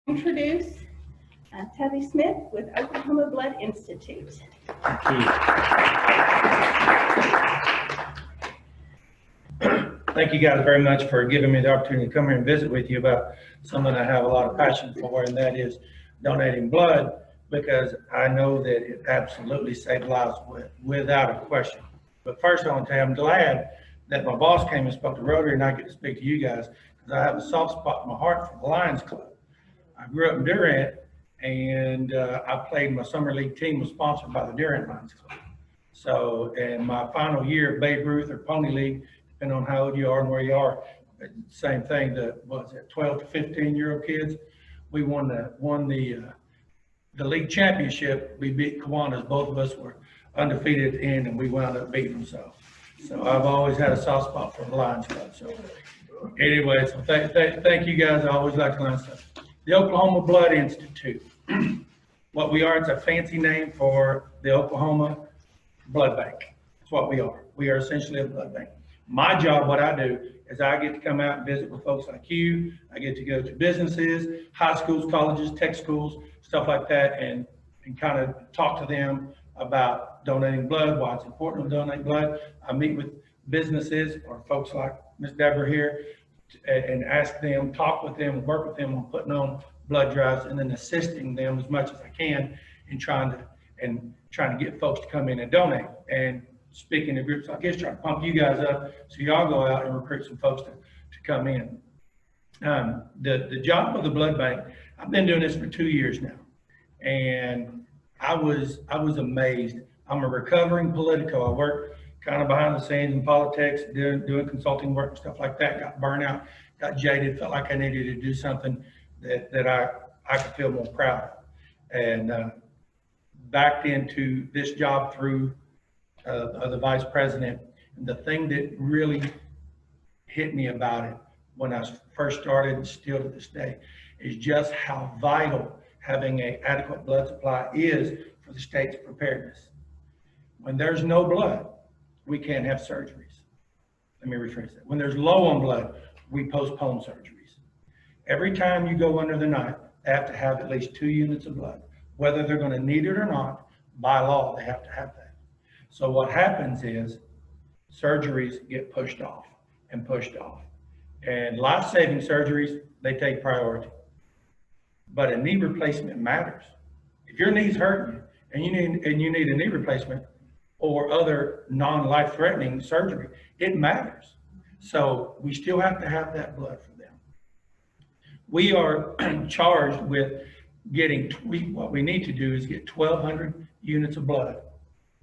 Introduce Tabby Smith with Oklahoma Blood Institute. Thank you. Thank you guys very much for giving me the opportunity to come here and visit with you about something I have a lot of passion for, and that is donating blood, because I know that it absolutely saves lives without a question. But first, I want to tell you, I'm glad that my boss came and spoke to Rotary, and I get to speak to you guys, because I have a soft spot in my heart for the Lions Club. I grew up in Durant, and I played, my summer league team was sponsored by the Durant Lions Club. So, in my final year of Babe Ruth or Pony League, depending on how old you are and where you are, same thing, the 12 to 15-year-old kids, we won the league championship. We beat Kiwanis. Both of us were undefeated at the end, and we wound up beating them. So I've always had a soft spot for the Lions Club. So anyway, so thank you guys. I always like to learn stuff. The Oklahoma Blood Institute. What we are, it's a fancy name for the Oklahoma Blood Bank. That's what we are. We are essentially a blood bank. My job, what I do, is I get to come out and visit with folks like you. I get to go to businesses, high schools, colleges, tech schools, stuff like that, and kind of talk to them about donating blood, why it's important to donate blood. I meet with businesses or folks like Ms. Deborah here and ask them, talk with them, work with them on putting on blood drives, and then assisting them as much as I can in trying to get folks to come in and donate. And speaking to groups like this, trying to pump you guys up so y'all go out and recruit some folks to come in. The job of the blood bank, I've been doing this for 2 years now, and I was amazed. I'm a recovering politico. I work kind of behind the scenes in politics, doing consulting work and stuff like that. Got burned out, got jaded, felt like I needed to do something that I could feel more proud of, and backed into this job through the vice president. And the thing that really hit me about it when I first started, and still to this day, is just how vital having an adequate blood supply is for the state's preparedness. When there's no blood, we can't have surgeries. Let me rephrase that. When there's low on blood, we postpone surgeries. Every time you go under the knife, they have to have at least 2 units of blood. Whether they're going to need it or not, by law, they have to have that. So what happens is surgeries get pushed off and pushed off. And life-saving surgeries, they take priority. But a knee replacement matters. If your knee's hurting and you need a knee replacement or other non-life-threatening surgery, it matters. So we still have to have that blood for them. We are charged with what we need to do is get 1,200 units of blood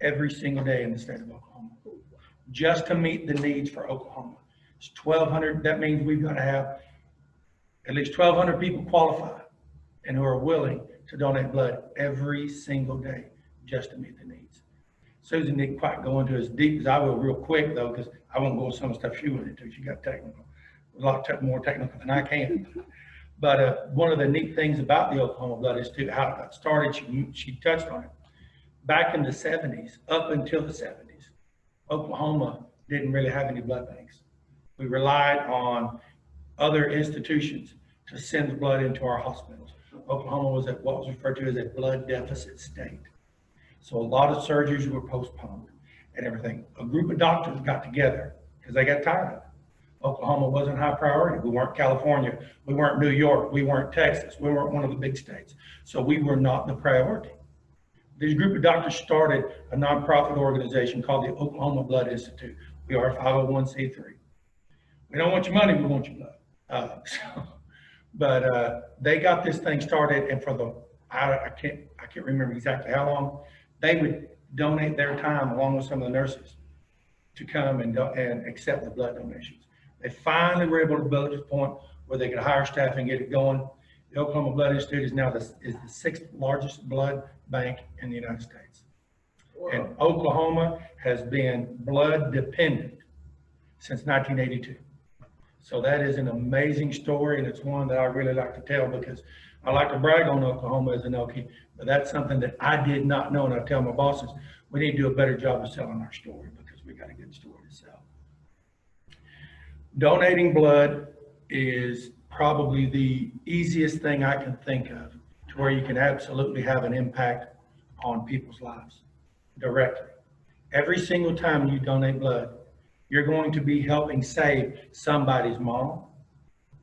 every single day in the state of Oklahoma, just to meet the needs for Oklahoma. It's 1,200. That means we've got to have at least 1,200 people qualified and who are willing to donate blood every single day just to meet the needs. Susan didn't quite go into as deep as I will real quick, though, because I won't go into some of the stuff she went into. She got technical, a lot more technical than I can. But one of the neat things about the Oklahoma Blood Institute, how it got started, she touched on it. Back in the 70s, up until the 70s, Oklahoma didn't really have any blood banks. We relied on other institutions to send the blood into our hospitals. Oklahoma was at what was referred to as a blood deficit state. So a lot of surgeries were postponed and everything. A group of doctors got together because they got tired of it. Oklahoma wasn't high priority. We weren't California. We weren't New York. We weren't Texas. We weren't one of the big states. So we were not the priority. This group of doctors started a nonprofit organization called the Oklahoma Blood Institute. We are a 501c3. We don't want your money, we want your blood. But they got this thing started, and for I can't remember exactly how long, they would donate their time along with some of the nurses to come and accept the blood donations. They finally were able to build to the point where they could hire staff and get it going. The Oklahoma Blood Institute is now the 6th largest blood bank in the United States. Wow. And Oklahoma has been blood dependent since 1982. So that is an amazing story, and it's one that I really like to tell because I like to brag on Oklahoma as an Okie, but that's something that I did not know, and I tell my bosses, we need to do a better job of selling our story because we got a good story to sell. Donating blood is probably the easiest thing I can think of to where you can absolutely have an impact on people's lives directly. Every single time you donate blood, you're going to be helping save somebody's mom,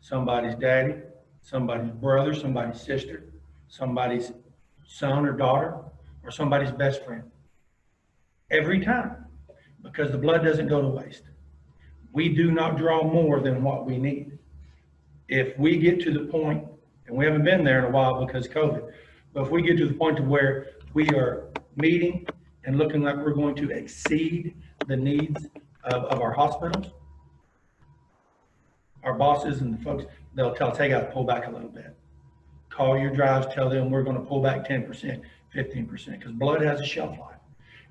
somebody's daddy, somebody's brother, somebody's sister, somebody's son or daughter, or somebody's best friend. Every time, because the blood doesn't go to waste. We do not draw more than what we need. If we get to the point, and we haven't been there in a while because of COVID, but if we get to the point to where we are meeting and looking like we're going to exceed the needs of our hospitals, our bosses and the folks, they'll tell us, hey guys, pull back a little bit. Call your drives, tell them we're going to pull back 10%, 15%, because blood has a shelf life.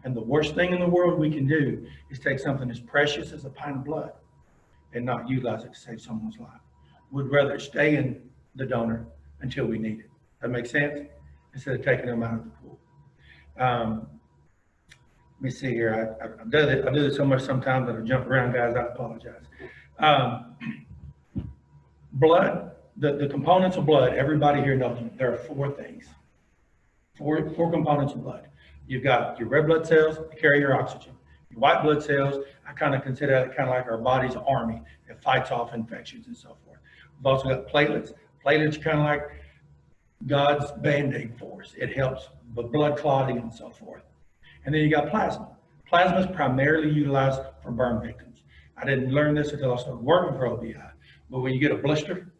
And the worst thing in the world we can do is take something as precious as a pint of blood and not utilize it to save someone's life. We'd rather stay in the donor until we need it. That makes sense? Instead of taking them out of the pool. Let me see here. I do this so much sometimes that I jump around, guys. I apologize. Blood, the components of blood, everybody here knows them. There are four things. Four components of blood. You've got your red blood cells that carry your oxygen. Your white blood cells, I kind of consider that kind of like our body's army that fights off infections and so forth. We've also got platelets. Platelets are kind of like God's Band-Aid for us. It helps with blood clotting and so forth. And then you got plasma. Plasma is primarily utilized for burn victims. I didn't learn this until I started working for OBI. But when you get a blister,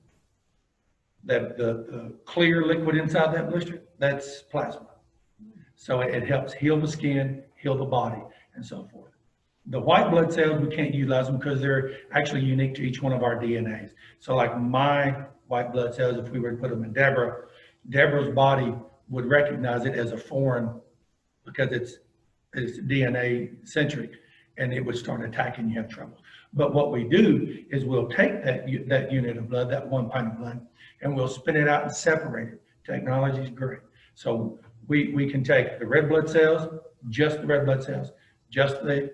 the clear liquid inside that blister, that's plasma. So it helps heal the skin, heal the body, and so forth. The white blood cells, we can't utilize them because they're actually unique to each one of our DNAs. So like my white blood cells, if we were to put them in Deborah's body would recognize it as a foreign because it's DNA centric, and it would start attacking, you have trouble. But what we do is we'll take that unit of blood, that 1 pint of blood, and we'll spin it out and separate it. Technology is great. So we can take the red blood cells, just the red blood cells, just the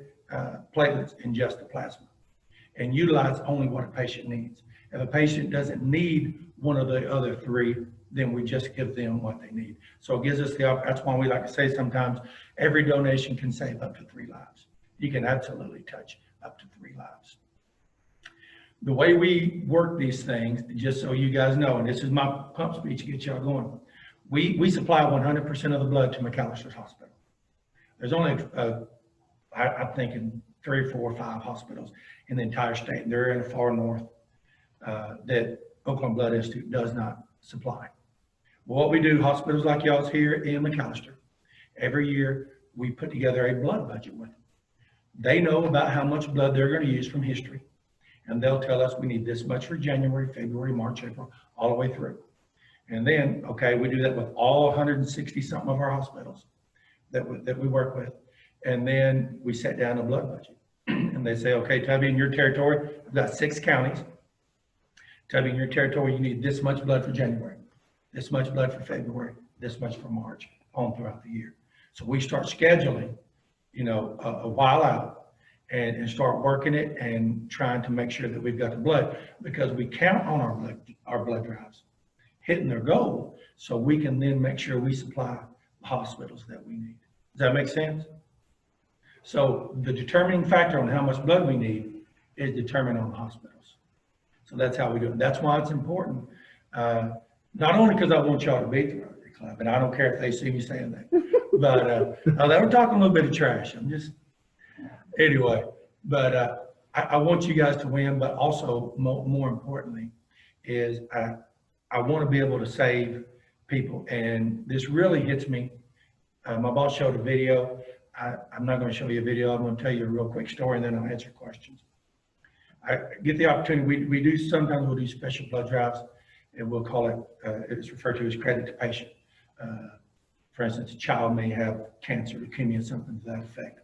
platelets, and just the plasma, and utilize only what a patient needs. If a patient doesn't need one of the other three, then we just give them what they need. So it gives us that's why we like to say sometimes every donation can save up to 3 lives. You can absolutely touch up to 3 lives. The way we work these things, just so you guys know, and this is my pump speech to get y'all going, we supply 100% of the blood to McAlester Hospital. There's only, I think, in 3 or 4 or 5 hospitals in the entire state. They're in the far north that Oklahoma Blood Institute does not supply. Well, what we do, hospitals like y'all's here in McAlester, every year we put together a blood budget with them. They know about how much blood they're going to use from history, and they'll tell us we need this much for January, February, March, April, all the way through. And then, okay, we do that with all 160 something of our hospitals that we work with. And then we set down a blood budget. And they say, okay, Tubby, in your territory, we've got 6 counties. Tubby, in your territory, you need this much blood for January, this much blood for February, this much for March, on throughout the year. So we start scheduling, a while out and start working it and trying to make sure that we've got the blood, because we count on our blood drives hitting their goal, so we can then make sure we supply the hospitals that we need. Does that make sense? So the determining factor on how much blood we need is determined on the hospitals. So that's how we do it. That's why it's important. Not only because I want y'all to be at the Rotary Club, and I don't care if they see me saying that, but they were talking a little bit of trash. Anyway, but I want you guys to win, but also more importantly is I want to be able to save people. And this really hits me. My boss showed a video. I'm not going to show you a video. I'm going to tell you a real quick story, and then I'll answer questions. I get the opportunity. We'll do special blood drives, and we'll call it, it's referred to as credit to patient. For instance, a child may have cancer, leukemia, something to that effect.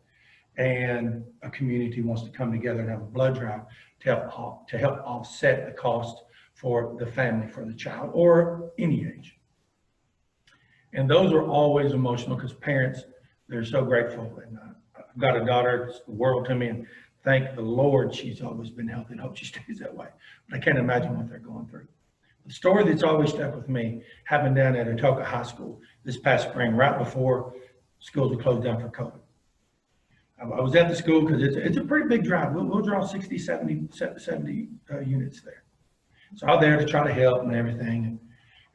And a community wants to come together and have a blood drive to help offset the cost for the family, for the child, or any age. And those are always emotional because parents, they're so grateful. And I've got a daughter, it's the world to me, and thank the Lord she's always been healthy, and hope she stays that way. But I can't imagine what they're going through. the story that's always stuck with me happened down at Atoka High School this past spring, right before schools were closed down for COVID. I was at the school because it's a pretty big drive. We'll draw 60, 70 units there. So I was there to try to help and everything.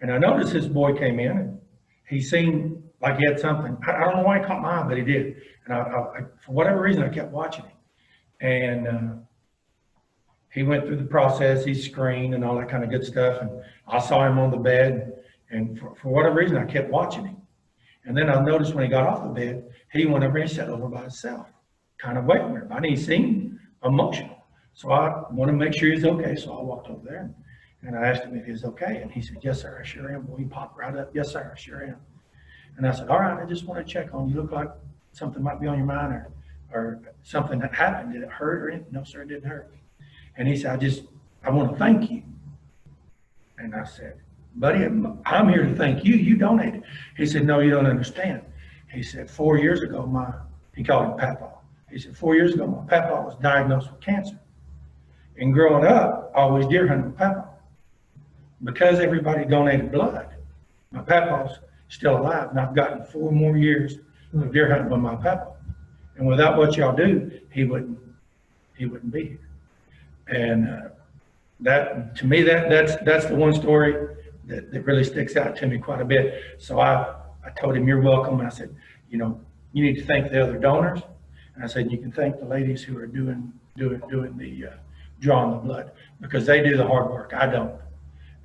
And I noticed this boy came in and he seemed like he had something. I don't know why he caught my eye, but he did. And I for whatever reason, I kept watching him. And he went through the process, he screened and all that kind of good stuff. And I saw him on the bed. And for whatever reason, I kept watching him. And then I noticed when he got off the bed, he went over and sat over by himself, kind of waiting for him. I didn't seem emotional. So I wanted to make sure he's okay. So I walked over there and I asked him if he was okay. And he said, yes, sir, I sure am. Boy, he popped right up. Yes, sir, I sure am. And I said, all right, I just want to check on you. Look like something might be on your mind or something that happened. Did it hurt or anything? No, sir, it didn't hurt. And he said, I want to thank you. And I said, buddy, I'm here to thank you. You donated. He said, no, you don't understand. He said, 4 years ago, he called him Papa. He said, 4 years ago, my Papa was diagnosed with cancer. And growing up, I always deer hunted with Papa. Because everybody donated blood, my Papa's still alive. And I've gotten 4 more years of deer hunting with my Papa. And without what y'all do, he wouldn't be here. And that, to me, that's the one story that really sticks out to me quite a bit. So I told him, you're welcome. And I said, you need to thank the other donors. And I said, you can thank the ladies who are doing the drawing the blood, because they do the hard work. I don't.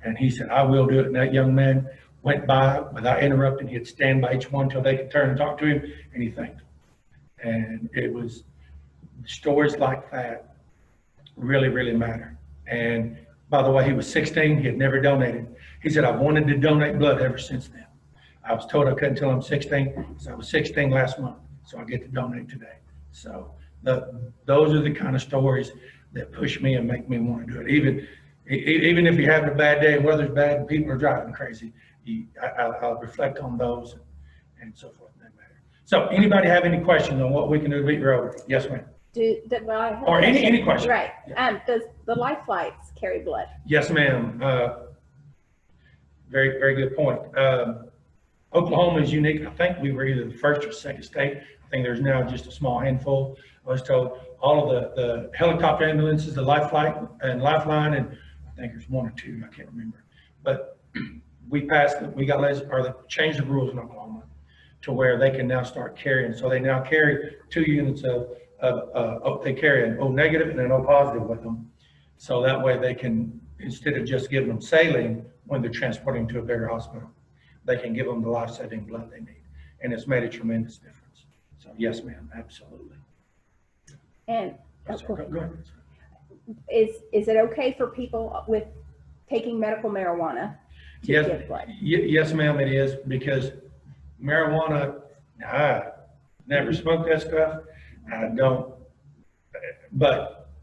And he said, I will do it. And that young man went by without interrupting. He'd stand by each one until they could turn and talk to him, and he thanked them. And it was stories like that really, really matter. And by the way, he was 16. He had never donated. He said, I've wanted to donate blood ever since then. I was told I couldn't until I'm 16. So I was 16 last month. So I get to donate today. So those are the kind of stories that push me and make me want to do it. Even if you're having a bad day and weather's bad and people are driving crazy, I'll reflect on those and so forth. So anybody have any questions on what we can do to beat Rotary? Yes, ma'am. Or any question. Right. Yeah. Does the life flights carry blood? Yes, ma'am. Very, very good point. Oklahoma is unique. I think we were either the first or second state. I think there's now just a small handful. I was told all of the helicopter ambulances, the life flight and lifeline, and I think there's 1 or 2, I can't remember. But we they changed the rules in Oklahoma to where they can now start carrying. So they now carry 2 units they carry an O negative and an O positive with them. So that way they can, instead of just giving them saline when they're transporting them to a bigger hospital, they can give them the life-saving blood they need. And it's made a tremendous difference. So yes, ma'am, absolutely. And go ahead. Is it okay for people with taking medical marijuana to give blood? Yes, ma'am, it is, because marijuana, I never smoked that stuff. I don't,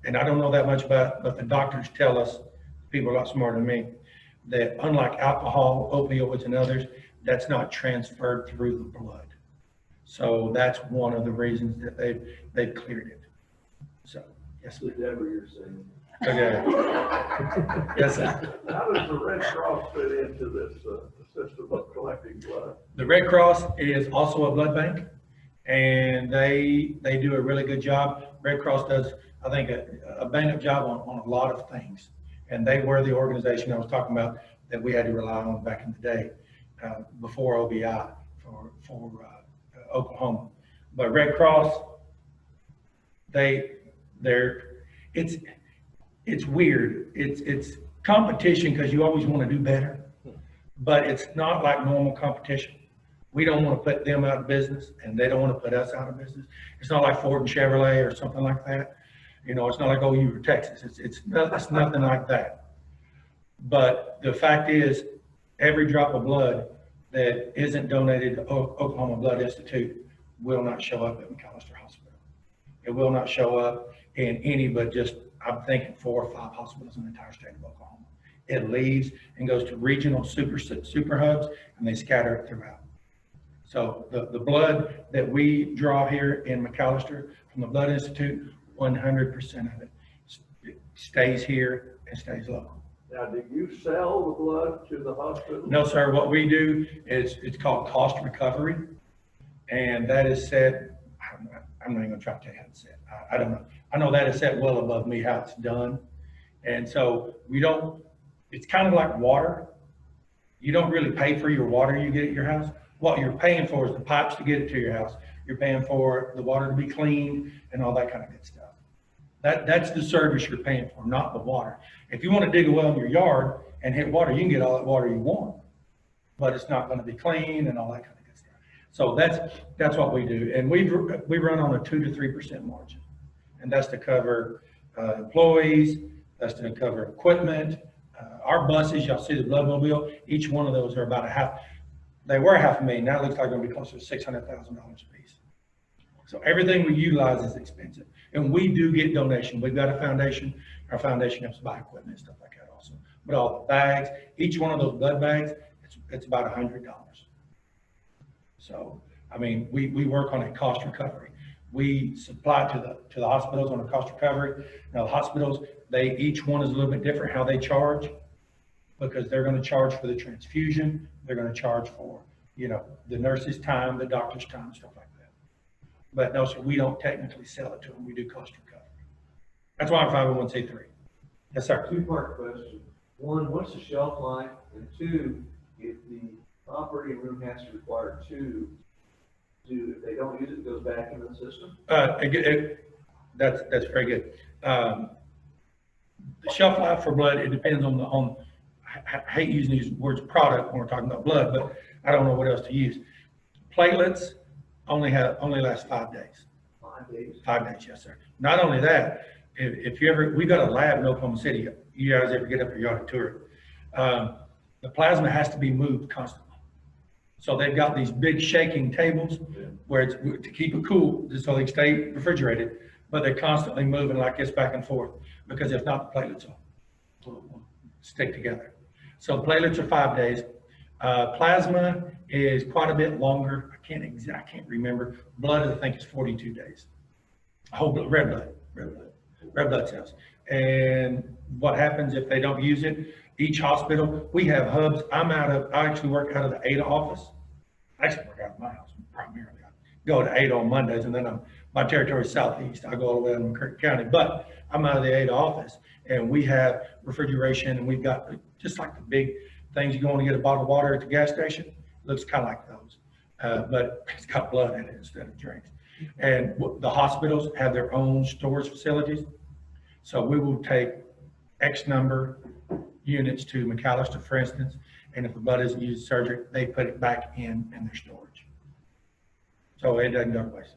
and I don't know that much about it, but the doctors tell us, people are a lot smarter than me, that unlike alcohol, opioids, and others, that's not transferred through the blood. So that's one of the reasons that they've cleared it. So, yes, ma'am. Whatever you're saying. Okay. Yes, sir. How does the Red Cross fit into this system of collecting blood? The Red Cross is also a blood bank, and they do a really good job. Red Cross does, I think, a bang-up job on a lot of things. And they were the organization I was talking about that we had to rely on back in the day before OBI for Oklahoma. But Red Cross, it's weird. It's competition because you always want to do better, but it's not like normal competition. We don't want to put them out of business, and they don't want to put us out of business. It's not like Ford and Chevrolet or something like that. It's not like OU or Texas. It's nothing like that. But the fact is, every drop of blood that isn't donated to Oklahoma Blood Institute will not show up at McAlester Hospital. It will not show up in any but just, I'm thinking 4 or 5 hospitals in the entire state of Oklahoma. It leaves and goes to regional super hubs, and they scatter it throughout. So the blood that we draw here in McAlester from the Blood Institute, 100% of it stays here and stays local. Now, do you sell the blood to the hospital? No, sir, what we do is, it's called cost recovery, and that is set, I'm not even gonna try to tell you how it's set. I don't know. I know that is set well above me how it's done. And so we don't, it's kind of like water. You don't really pay for your water you get at your house. What you're paying for is the pipes to get it to your house. You're paying for the water to be cleaned and all that kind of good stuff. That's the service you're paying for, not the water. If you want to dig a well in your yard and hit water, you can get all that water you want, but it's not going to be clean and all that kind of good stuff. So that's what we do. And we run on a 2 to 3% margin. And that's to cover employees, that's to cover equipment. Our buses, y'all see the bloodmobile, each one of those are about they were $500,000. Now it looks like they're gonna be closer to $600,000 a piece. So everything we utilize is expensive. And we do get donation. We've got a foundation. Our foundation helps buy equipment and stuff like that also. But all the bags, each one of those blood bags, it's about $100. So, I mean, we work on a cost recovery. We supply to the hospitals on a cost recovery. Now the hospitals, each one is a little bit different how they charge, because they're going to charge for the transfusion. They're going to charge for, the nurse's time, the doctor's time, stuff like that. But no, sir, we don't technically sell it to them. We do cost recovery. That's why I'm 501c3. Yes, sir. Two-part question. One, what's the shelf life? And two, if the operating room has to require two, if they don't use it, it goes back into the system? That's very good. The shelf life for blood, it depends on I hate using these words product when we're talking about blood, but I don't know what else to use. Platelets only last 5 days. 5 days? 5 days, yes, sir. Not only that, if you ever, we got a lab in Oklahoma City. You guys ever get up here, you ought to tour it. The plasma has to be moved constantly. So they've got these big shaking tables where it's to keep it cool, just so they stay refrigerated, but they're constantly moving like this back and forth, because if not, the platelets will stick together. So platelets are 5 days. Plasma is quite a bit longer. I can't remember. Blood, I think, is 42 days. Whole blood, red blood cells. And what happens if they don't use it? Each hospital, we have hubs. I actually work out of the Ada office. I actually work out of my house primarily. I go to Ada on Mondays, and then my territory is southeast. I go all the way out in Kirk County, but I'm out of the Ada office, and we have refrigeration, and we've got just like the big things you go and get a bottle of water at the gas station. It looks kind of like those, but it's got blood in it instead of drinks. And the hospitals have their own storage facilities. So we will take X number units to McAlester, for instance, and if the blood isn't used in surgery, they put it back in their storage. So it doesn't go to waste.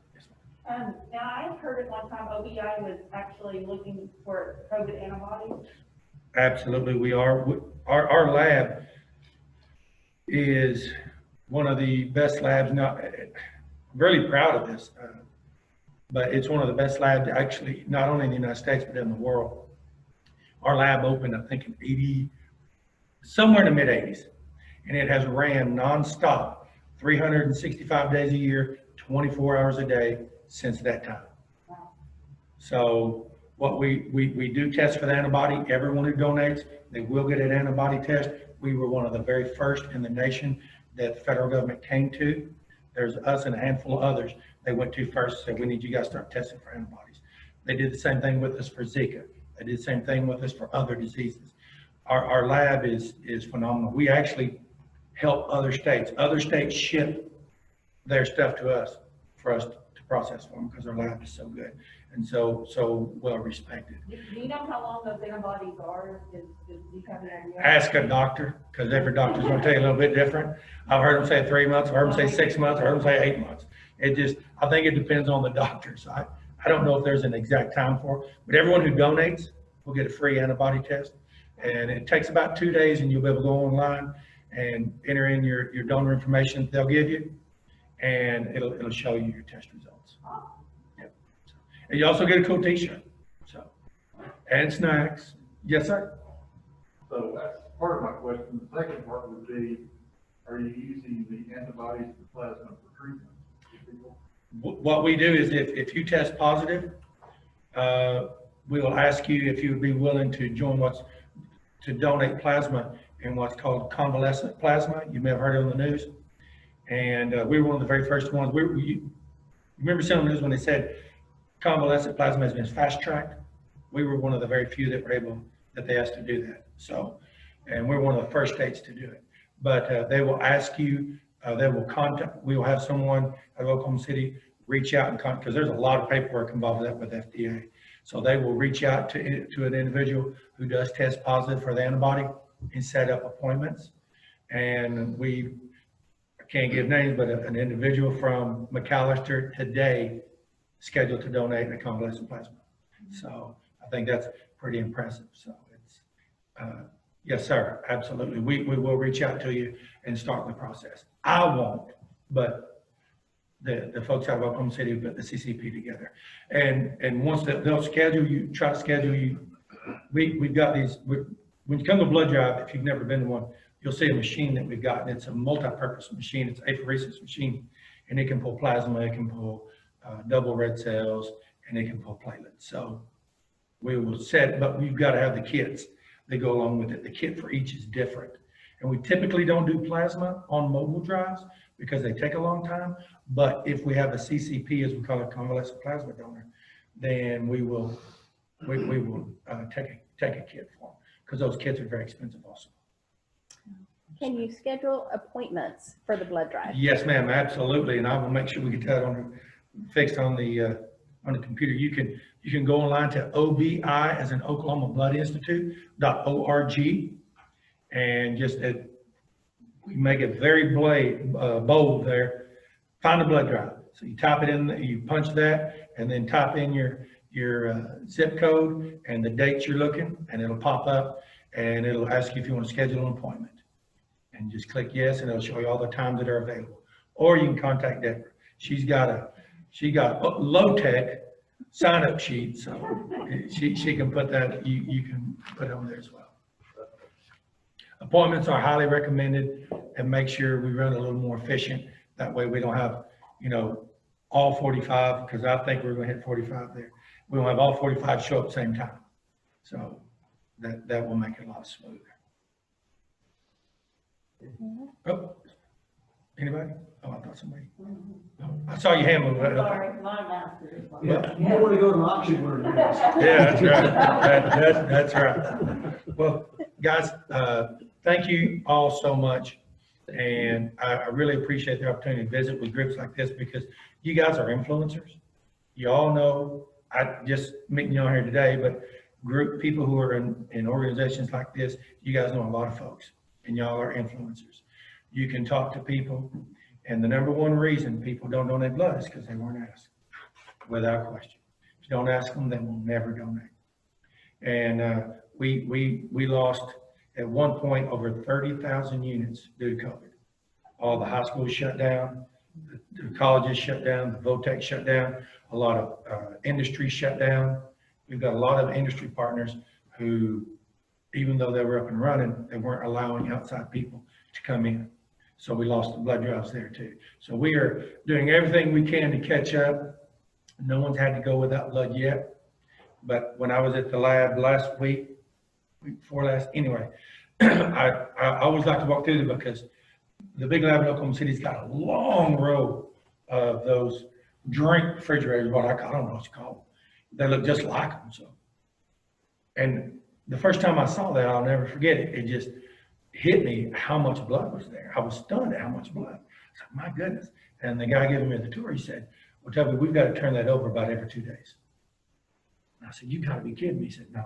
Now, I've heard at one time OBI was actually looking for COVID antibodies. Absolutely, we are. Our lab is one of the best labs. Not really proud of this, but it's one of the best labs actually, not only in the United States, but in the world. Our lab opened, I think, in somewhere in the mid-'80s, and it has ran nonstop 365 days a year, 24 hours a day since that time. Wow. So what we do test for the antibody. Everyone who donates, they will get an antibody test. We were one of the very first in the nation that the federal government came to. There's us and a handful of others they went to first, said, we need you guys to start testing for antibodies. They did the same thing with us for Zika. They did the same thing with us for other diseases. Our lab is phenomenal. We actually help other states. Other states ship their stuff to us for us to process for them, because our lab is so good and so well respected. Do you know how long those antibodies are? Do you have an idea? Ask a doctor, because every doctor's going to tell you a little bit different. I've heard them say 3 months, I've heard them say 6 months, I've heard them say 8 months. I think it depends on the doctor. So I don't know if there's an exact time for it, but everyone who donates will get a free antibody test. And it takes about 2 days, and you'll be able to go online and enter in your donor information that they'll give you, and it'll show you your test results. Yep. And you also get a cool T-shirt. So, and snacks. Yes, sir. So that's part of my question. The second part would be, are you using the antibodies and plasma for treatment for people? What we do is if you test positive, we will ask you if you would be willing to join to donate plasma in what's called convalescent plasma. You may have heard it on the news. And we were one of the very first ones. You remember seeing on the news when they said convalescent plasma has been fast-tracked? We were one of the very few that were able, that they asked to do that. So, and we're one of the first states to do it. But they will ask you, they will contact, we will have someone at Oklahoma City reach out and contact, because there's a lot of paperwork involved with that with FDA. So they will reach out to an individual who does test positive for the antibody and set up appointments. And I can't give names, but an individual from McAlester today scheduled to donate a convalescent plasma. So I think that's pretty impressive. So it's, yes, sir, absolutely. We will reach out to you and start the process. I won't, but the folks out of Oklahoma City put the CCP together. And once they'll schedule you, try to schedule you, we've got these, when you come to blood drive, if you've never been to one, you'll see a machine that we've got, and it's a multi-purpose machine. It's an apheresis machine, and it can pull plasma, it can pull double red cells, and it can pull platelets. So we will set, but we've got to have the kits that go along with it. The kit for each is different. And we typically don't do plasma on mobile drives because they take a long time. But if we have a CCP, as we call it, convalescent plasma donor, then we will take a kit for them, because those kits are very expensive also. Can you schedule appointments for the blood drive? Yes, ma'am, absolutely. And I will make sure we get that fixed on the computer. You can go online to OBI, as in Oklahoma Blood Institute.org, and just we make it very bold there. Find a blood drive. So you type it in, you punch that, and then type in your zip code and the dates you're looking, and it'll pop up, and it'll ask you if you want to schedule an appointment. And just click yes, and it'll show you all the times that are available. Or you can contact Deborah. She got a low-tech sign-up sheet, so she can put that, you can put it on there as well. Appointments are highly recommended, and make sure we run a little more efficient. That way we don't have, all 45, because I think we're going to hit 45 there. We don't have all 45 show up at the same time. So that will make it a lot smoother. Oh, anybody? Oh, I thought somebody. Oh, I saw your hand move. Sorry, my master. Yeah, you don't want to go to an auction where Yeah, that's right. That's right. Well, guys, thank you all so much. And I really appreciate the opportunity to visit with groups like this, because you guys are influencers. You all know, I just meeting you on here today, but people who are in organizations like this, you guys know a lot of folks, and y'all are influencers. You can talk to people, and the number one reason people don't donate blood is because they weren't asked, without question. If you don't ask them, they will never donate. And we lost at one point over 30,000 units due to COVID. All the high schools shut down, the colleges shut down, the VOTEC shut down, a lot of industry shut down. We've got a lot of industry partners who, even though they were up and running, they weren't allowing outside people to come in. So we lost the blood drives there too. So we are doing everything we can to catch up. No one's had to go without blood yet. But when I was at the lab last week before last, anyway, I always like to walk through them, because the big lab in Oklahoma City's got a long row of those drink refrigerators, I don't know what you call them. They look just like them. So, and the first time I saw that, I'll never forget it. It just hit me how much blood was there. I was stunned at how much blood. I was like, my goodness. And the guy giving me the tour, he said, well, tell me, we've got to turn that over about every 2 days. And I said, you got to be kidding me. He said, no.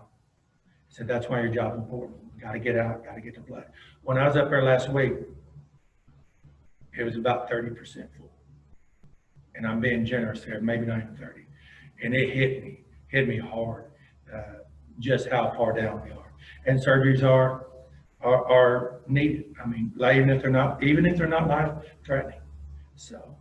He said, that's why your job's important. Got to get out, got to get the blood. When I was up there last week, it was about 30% full. And I'm being generous there, maybe not even 30. And it hit me hard, just how far down we are. And surgeries are needed. I mean, even if they're not life-threatening. So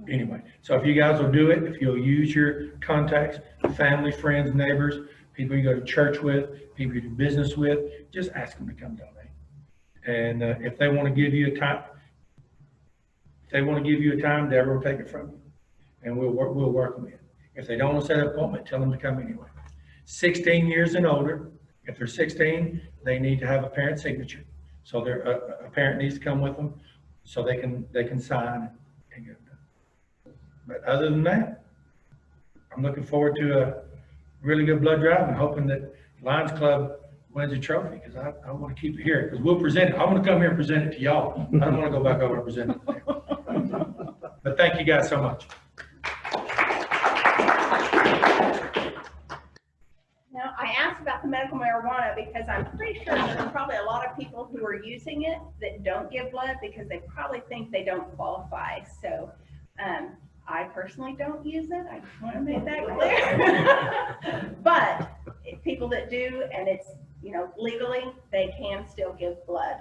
anyway, so if you guys will do it, if you'll use your contacts, family, friends, neighbors, people you go to church with, people you do business with, just ask them to come donate. And if they want to give you a time, Deborah will take it from you, and we'll work them in. If they don't want to set an appointment, tell them to come anyway. 16 years and older. If they're 16, they need to have a parent signature. So a parent needs to come with them so they can sign and get it done. But other than that, I'm looking forward to a really good blood drive and hoping that Lions Club wins a trophy, because I want to keep it here, because we'll present it. I want to come here and present it to y'all. I don't want to go back over and present it there. But thank you guys so much. Now, I asked about the medical marijuana because I'm pretty sure there's probably a lot of people who are using it that don't give blood because they probably think they don't qualify. So, I personally don't use it. I just want to make that clear. But if people that do, and it's, legally, they can still give blood.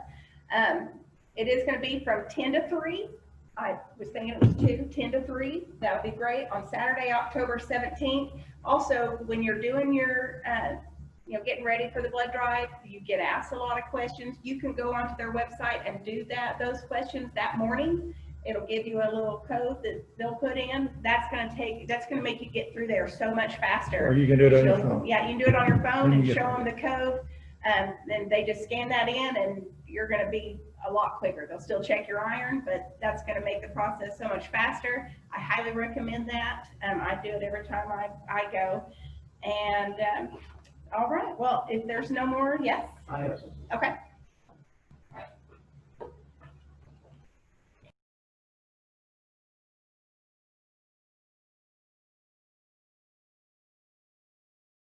It is going to be from 10 to 3. I was thinking it was 10 to 3. That would be great on Saturday, October 17th. Also, when you're doing your, getting ready for the blood drive, you get asked a lot of questions. You can go onto their website and do those questions that morning. It'll give you a little code that they'll put in. That's going to make you get through there so much faster. Or you can do it on your phone. Yeah, you can do it on your phone and You show can them the code. Then they just scan that in and you're going to be a lot quicker. They'll still check your iron, but that's going to make the process so much faster. I highly recommend that. I do it every time I go. And all right, well, if there's no more, yes? I have something. Okay.